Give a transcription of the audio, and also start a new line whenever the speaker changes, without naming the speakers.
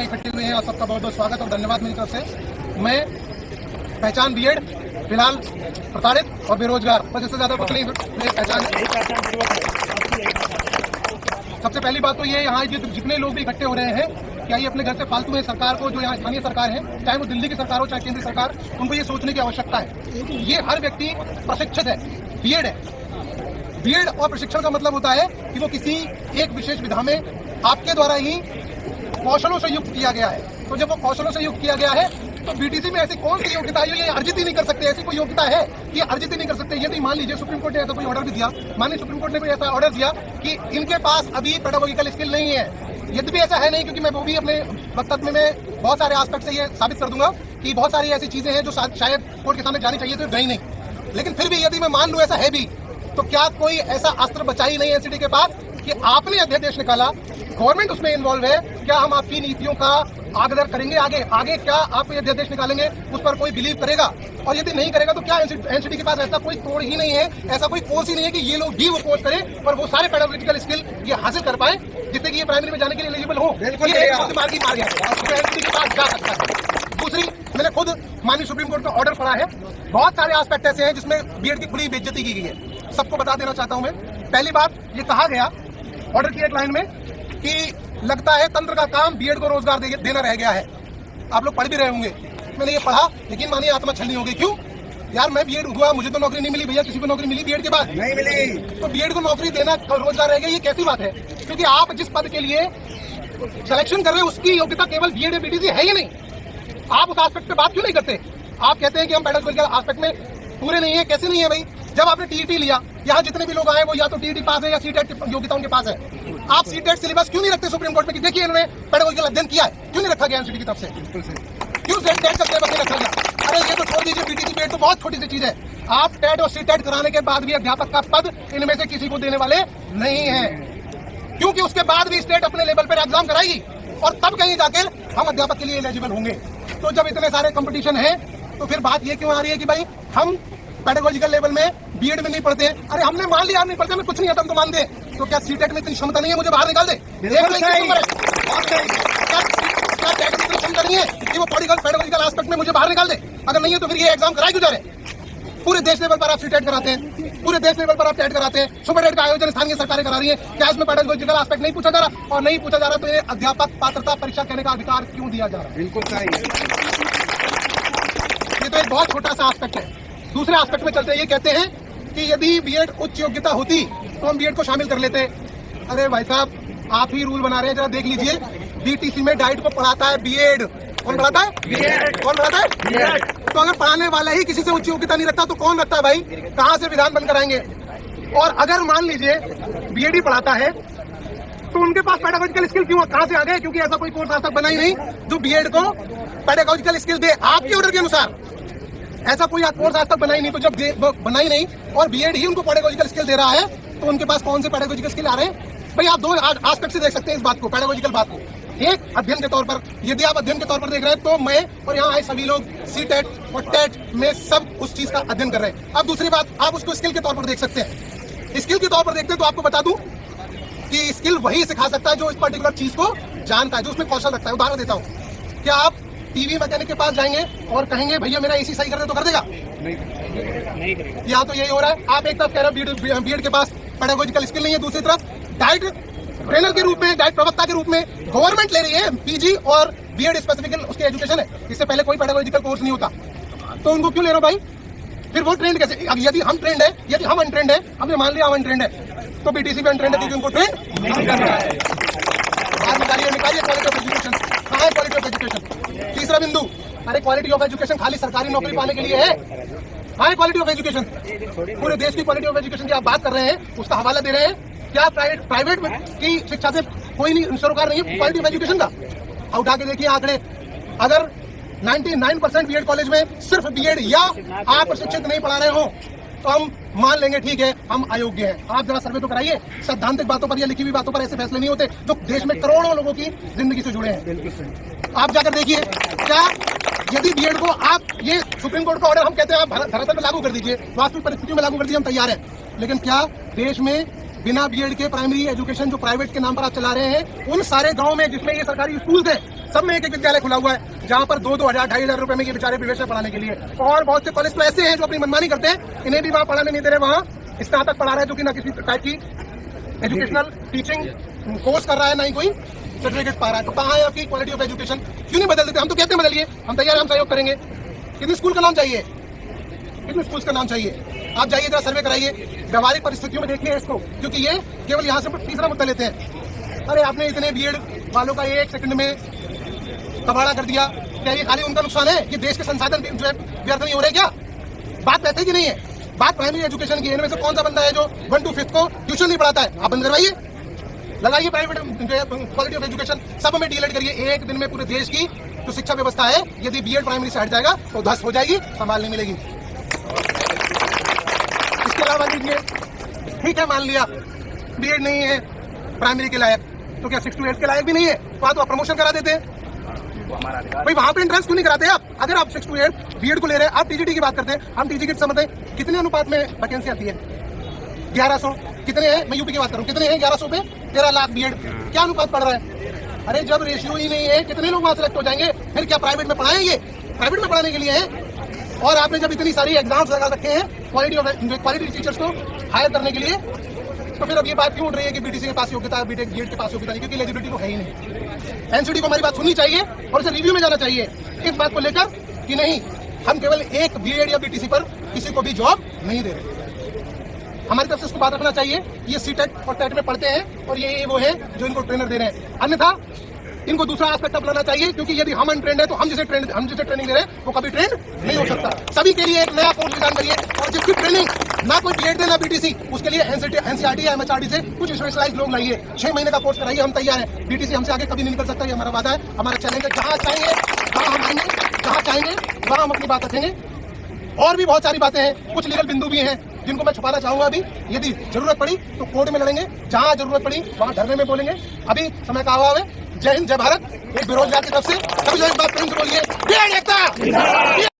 इकट्ठे हुए हैं और सबका बहुत बहुत स्वागत और धन्यवाद मेरी तरफ से। मैं पहचान बीएड, फिलहाल प्रताड़ित और बेरोजगार, बस इससे ज्यादा कुछ नहीं मेरी पहचान है। सबसे पहली बात तो ये, यहाँ जितने लोग भी इकट्ठे हो रहे हैं, क्या ये अपने घर से फालतू में सरकार को, जो यहाँ स्थानीय सरकार है, चाहे वो दिल्ली की सरकार हो चाहे केंद्रीय सरकार, उनको ये सोचने की आवश्यकता है। ये हर व्यक्ति प्रशिक्षित है, बीएड है। बीएड और प्रशिक्षण का मतलब होता है कि वो किसी एक विशेष विधा में आपके द्वारा ही कौशलों से युक्त किया गया है। तो जब वो कौशलों से युक्त किया गया है तो बीटीसी में ऐसी कौन सी योग्यता है, ये अर्जित ही नहीं कर सकते, ऐसी कोई योग्यता है कि अर्जित ही नहीं कर सकते। यदि मान लीजिए सुप्रीम कोर्ट ने ऐसा कोई ऑर्डर भी दिया, माननीय सुप्रीम कोर्ट ने कोई ऐसा ऑर्डर दिया कि इनके पास अभी पेडागोजिकल स्किल नहीं है, यद्यपि ऐसा है नहीं, क्योंकि मैं वो भी अपने वक्तव्य में बहुत सारे एस्पेक्ट से ये साबित कर दूंगा कि बहुत सारी ऐसी चीजें हैं जो शायद कोर्ट के सामने जानी चाहिए तो गई नहीं। लेकिन फिर भी यदि मैं मान लूं ऐसा है भी, तो क्या कोई ऐसा अस्त्र बचा ही नहीं एनसीटी के पास कि आपने अध्यादेश निकाला, गवर्नमेंट उसमें इन्वॉल्व है, क्या हम आपकी नीतियों का आदर करेंगे? आगे क्या आप ये अध्यादेश निकालेंगे, उस पर कोई बिलीव करेगा? और यदि नहीं करेगा तो क्या एनसीटी के पास ऐसा कोई तोड़ ही नहीं है, ऐसा कोई कोर्स ही नहीं है कि ये लोग भी वो कोर्स करें और वो सारे पेडागोजिकल स्किल ये हासिल कर पाए जिससे कि ये प्राइमरी में जाने के लिए एलिजिबल हो? ये मार गया तो एनसीटी के पास जा सकता है। दूसरी, मैंने खुद माननीय सुप्रीम कोर्ट का ऑर्डर पढ़ा है, बहुत सारे एस्पेक्ट ऐसे हैं जिसमें बीएड की खुली बेइज्जती की गई है। सबको बता देना चाहता हूं मैं। पहली बात, ये कहा गया ऑर्डर की एक लाइन में कि लगता है तंत्र का काम बीएड को रोजगार देना रह गया है। आप लोग पढ़ भी रहे होंगे, मैंने ये पढ़ा, लेकिन मानिए आत्मा छलनी हो गई। क्यों यार, मैं बीएड हुआ, मुझे तो नौकरी नहीं मिली। भैया, किसी को नौकरी मिली बीएड के बाद? नहीं मिली। तो बीएड को नौकरी देना रोजगार रह गया, ये कैसी बात है? क्योंकि आप जिस पद के लिए सिलेक्शन कर रहे हैं उसकी योग्यता केवल बीएड या बीटीसी है ही नहीं। आप उस एस्पेक्ट पे बात क्यों नहीं करते? आप कहते हैं कि हम पेडागोजिकल एस्पेक्ट में पूरे नहीं है। कैसे नहीं है भाई? जब आपने टीईटी लिया, यहाँ जितने भी लोग आए वो या तो टीईटी पास है या सीटेट योग्यता उनके पास है। आप सीटेट सिलेबस क्यों नहीं रखते सुप्रीम कोर्ट में कि देखिए इन्होंने पेडागोजिकल अध्ययन किया है? क्यों नहीं रखा गया एनसीटी की तरफ से? क्यों टेट का सिलेबस नहीं रखा गया? अरे ये तो छोड़ दीजिए, बीटीसी बीएड तो बहुत छोटी सी चीज है। आप टेट और सीटेट कराने के बाद भी अध्यापक का पद इनमें से किसी को देने वाले नहीं है, क्योंकि उसके बाद भी स्टेट अपने लेवल पर एग्जाम कराएगी और तब कहीं जाकर हम अध्यापक के लिए एलिजिबल होंगे। तो जब इतने सारे कंपटीशन है तो फिर बात ये क्यों आ रही है कि भाई हम पेडागोजिकल लेवल में बीएड में नहीं पढ़ते हैं? अरे हमने मान लिया हम नहीं पढ़ते, हमें कुछ नहीं आता, हम तो मान दे। तो क्या सीटेट में इतनी क्षमता नहीं है मुझे बाहर निकाल दे? क्या टेट में इतनी क्षमता नहीं है कि वो पेडागोजिकल एस्पेक्ट में मुझे बाहर निकाल दे? अगर नहीं है तो फिर ये एग्जाम कराए क्यों जा रहे? पूरे देश लेवल पर आप सीटेट कराते हैं, पूरे देश लेवल पर आप टेट कराते हैं, सुपर टेट का आयोजन स्थानीय सरकारें करा रही है। क्या इसमें पेडागोजिकल एस्पेक्ट नहीं पूछा जा रहा? और नहीं पूछा जा रहा तो ये अध्यापक पात्रता परीक्षा कहने का अधिकार क्यों दिया जा रहा है? बिल्कुल सही है। ये तो एक बहुत छोटा सा एस्पेक्ट है। दूसरे एस्पेक्ट में चलते ये कहते हैं कि यदि बीएड उच्च योग्यता होती तो हम बीएड को शामिल कर लेते। अरे भाई साहब, आप ही रूल बना रहे हैं, जरा देख लीजिए। बीटीसी में डाइट को पढ़ाता है बीएड। कौन पढ़ाता है? बीएड। कौन पढ़ाता है? बीएड। तो अगर पढ़ाने वाला ही किसी से उच्च योग्यता नहीं रखता तो कौन रखता है भाई? कहाँ से विधान बनकर आएंगे? और अगर मान लीजिए बीएड ही पढ़ाता है तो उनके पास पेडागोजिकल स्किल क्यों कहाँ से आ गए? क्योंकि ऐसा कोई कोर्स आज तक बना ही नहीं जो बीएड को पेडागोजिकल स्किल दे आपके ऑर्डर के अनुसार। ऐसा कोई कोर्स आज तक बना ही नहीं। तो जब बना ही नहीं और बीएड ही उनको पेडागोजिकल स्किल दे रहा है तो उनके पास कौन से पेडागोजिकल स्किल आ रहे हैं? भाई आप दो एस्पेक्ट से देख सकते हैं इस बात को, पेडागोजिकल बात को। एक, अध्ययन के तौर पर, यदि आप अध्ययन के तौर पर देख रहे हैं तो मैं और यहाँ आए सभी लोग सीटेट और टेट में सब उस चीज का अध्ययन कर रहे हैं। अब दूसरी बात, आप उसको स्किल के तौर पर देख सकते हैं। स्किल के तौर पर देखते हैं तो आपको बता दूं कि स्किल वही सिखा सकता है जो इस पर्टिकुलर चीज को जानता है, जो उसमें कौशल रखता है। उदाहरण देता हूँ, क्या आप टीवी मैकेनिक के पास जाएंगे और कहेंगे भैया मेरा एसी सही कर दे तो कर देगा? नहीं करेगा। यहाँ तो यही हो रहा है। आप एक तरफ कह रहे हो बीएड के पास पेडागोजिकल स्किल नहीं है, दूसरी तरफ डाइट ट्रेनर के रूप में, डाइट प्रवक्ता के रूप में गवर्नमेंट ले रही है पीजी और बीएड स्पेसिफिक उसकी एजुकेशन है। इससे पहले कोई पेडागोजिकल कोर्स नहीं होता, तो उनको क्यों ले रहे हो भाई? फिर वो ट्रेंड कैसे? यदि हम ट्रेंड है, यदि हम अनट्रेंड है, हमने मान लिया हम अनट्रेंड है, तो बीटीसी भी अनट्रेंड है क्योंकि उनको ट्रेंड नहीं करना है। निकालिए क्वालिटी ऑफ एजुकेशन। कहाँ है क्वालिटी ऑफ एजुकेशन? तीसरा बिंदु, अरे क्वालिटी ऑफ एजुकेशन खाली सरकारी नौकरी पाने के लिए है? हाँ है क्वालिटी ऑफ एजुकेशन। पूरे देश की क्वालिटी ऑफ एजुकेशन की आप बात कर रहे हैं, उसका हवाला दे रहे हैं। क्या प्राइवेट की शिक्षा से कोई नहीं सरोकार नहीं है क्वालिटी ऑफ एजुकेशन का? उठा के देखिए आंकड़े। अगर 99% बीएड कॉलेज में सिर्फ बीएड या आप प्रशिक्षित नहीं पढ़ा रहे हो तो हम मान लेंगे ठीक है हम अयोग्य हैं। आप जरा सर्वे तो कराइए। सैद्धांतिक बातों पर या लिखी हुई बातों पर ऐसे फैसले नहीं होते जो देश में करोड़ों लोगों की जिंदगी से जुड़े हैं। आप जाकर देखिए, क्या यदि बीएड को आप, ये सुप्रीम कोर्ट का ऑर्डर हम कहते हैं आप धरातल में लागू कर दीजिए, वास्तविक परिस्थितियों में लागू कर दीजिए, हम तैयार हैं। लेकिन क्या देश में बिना बीएड के प्राइमरी एजुकेशन जो प्राइवेट के नाम पर आप चला रहे हैं, उन सारे गांव में जिसमें ये सरकारी स्कूल हैं, सब में एक एक विद्यालय खुला हुआ है, जहाँ पर 2-2 हजार 2,500 रुपए में ये बेचारे प्रवेश है पढ़ाने के लिए। और बहुत से कॉलेज तो ऐसे हैं जो अपनी मनमानी करते हैं, इन्हें भी वहाँ पढ़ाने नहीं दे रहे, वहाँ स्नातक पढ़ा रहे हैं जो कि ना किसी टाइप की एजुकेशनल टीचिंग कोर्स कर रहा है, ना ही कोई सर्टिफिकेट पा रहा है। तो कहाँ है आपकी क्वालिटी ऑफ एजुकेशन? क्यों नहीं बदल देते? हम तो कहते हैं बदलिए, हम तैयार हैं, हम सहयोग करेंगे। कितने स्कूल का नाम चाहिए, कितने स्कूल का नाम चाहिए? आप जाइए जरा सर्वे कराइए, व्यवहारिक परिस्थितियों में देखिए इसको, क्योंकि ये केवल यहाँ से तीसरा मुद्दा लेते हैं। अरे आपने इतने बीएड वालों का 1 सेकंड में कबाड़ा कर दिया, क्या ये खाली उनका नुकसान है? ये देश के संसाधन जो है व्यर्थ नहीं हो रहे क्या? बात पैसे की नहीं है, बात प्राइमरी एजुकेशन की है। इनमें से कौन सा बंदा है जो 1 to 5 को ट्यूशन नहीं पढ़ाता है? आप बंद करवाइए, लगाइए प्राइवेट क्वालिटी ऑफ एजुकेशन, सब में डीलेट करिए। एक दिन में पूरे देश की जो शिक्षा व्यवस्था है, यदि बीएड प्राइमरी से हट जाएगा तो ध्वस्त हो जाएगी, संभाल नहीं मिलेगी। इसके अलावा लीजिए, ठीक है मान लिया बीएड नहीं है प्राइमरी के लायक, तो क्या 6 to 8 के लायक भी नहीं है? वहां तो आप प्रमोशन करा देते हैं भाई, वहां पे एंट्रेंस क्यों नहीं कराते आप? अगर आप 6 to 8 बीएड को ले रहे हैं, आप टीजीटी की बात करते हैं, हम टीजीटी समझते हैं कितने अनुपात में वैकेंसी आती है? 1100 कितने हैं? मैं यूपी की बात करूं, कितने हैं? 1100 पे 13 लाख बीएड, क्या अनुपात पड़ रहा है? अरे जब रेशियो ही नहीं है, कितने लोग वहां सेलेक्ट हो जाएंगे? फिर क्या प्राइवेट में पढ़ाएंगे? प्राइवेट में पढ़ाने के लिए है। और आपने जब इतनी सारी एग्जाम्स लगा रखे हैं क्वालिटी टीचर्स को हायर करने के लिए, तो फिर अब ये बात क्यों उठ रही है कि बीटीसी के पास योग्यता, बीटेक बीएड के पास योग्यता नहीं? क्योंकि एलिजिबिलिटी तो है ही नहीं। एनसीटी को हमारी बात सुननी चाहिए और इसे रिव्यू में जाना चाहिए इस बात को लेकर कि नहीं, हम केवल एक बीएड या बीटीसी पर किसी को भी जॉब नहीं दे रहे। हमारी तरफ से इसको बात रखना चाहिए, ये सीटेट और टेट में पढ़ते हैं और ये वो है जो इनको ट्रेनर दे रहे हैं। अन्यथा इनको दूसरा एस्पेक्ट अपनाना चाहिए, क्योंकि यदि हम अनट्रेंड है तो हम जिसे ट्रेनिंग दे रहे हैं वो कभी ट्रेंड नहीं हो सकता। सभी के लिए एक नया कोर्स डिजाइन करिए, और जिसकी ट्रेनिंग ना कोई बीएड दे ना बीटीसी, उसके लिए एनसीईआरटी या एमएचआरडी से कुछ स्पेशलाइज्ड लोग लाइए। 6 महीने का कोर्स कराइए, हम तैयार हैं। बीटीसी हमसे आगे कभी नहीं निकल सकता, ये हमारा वादा है, हमारा चैलेंज है। जहां चाहेंगे वहां हम आएंगे, जहां चाहेंगे वहां हम अपनी बात रखेंगे। और भी बहुत सारी बातें हैं, कुछ लीगल बिंदु भी हैं जिनको मैं छुपाना चाहूंगा अभी। यदि जरूरत पड़ी तो कोर्ट में लड़ेंगे, जहां जरूरत पड़ी वहां धरने में बोलेंगे। अभी समय का अभाव है। जय हिंद, जय भारत। एक बेरोजगार की तरफ से सभी लोग इस बात प्रेम से बोलिए, बीएड एकता।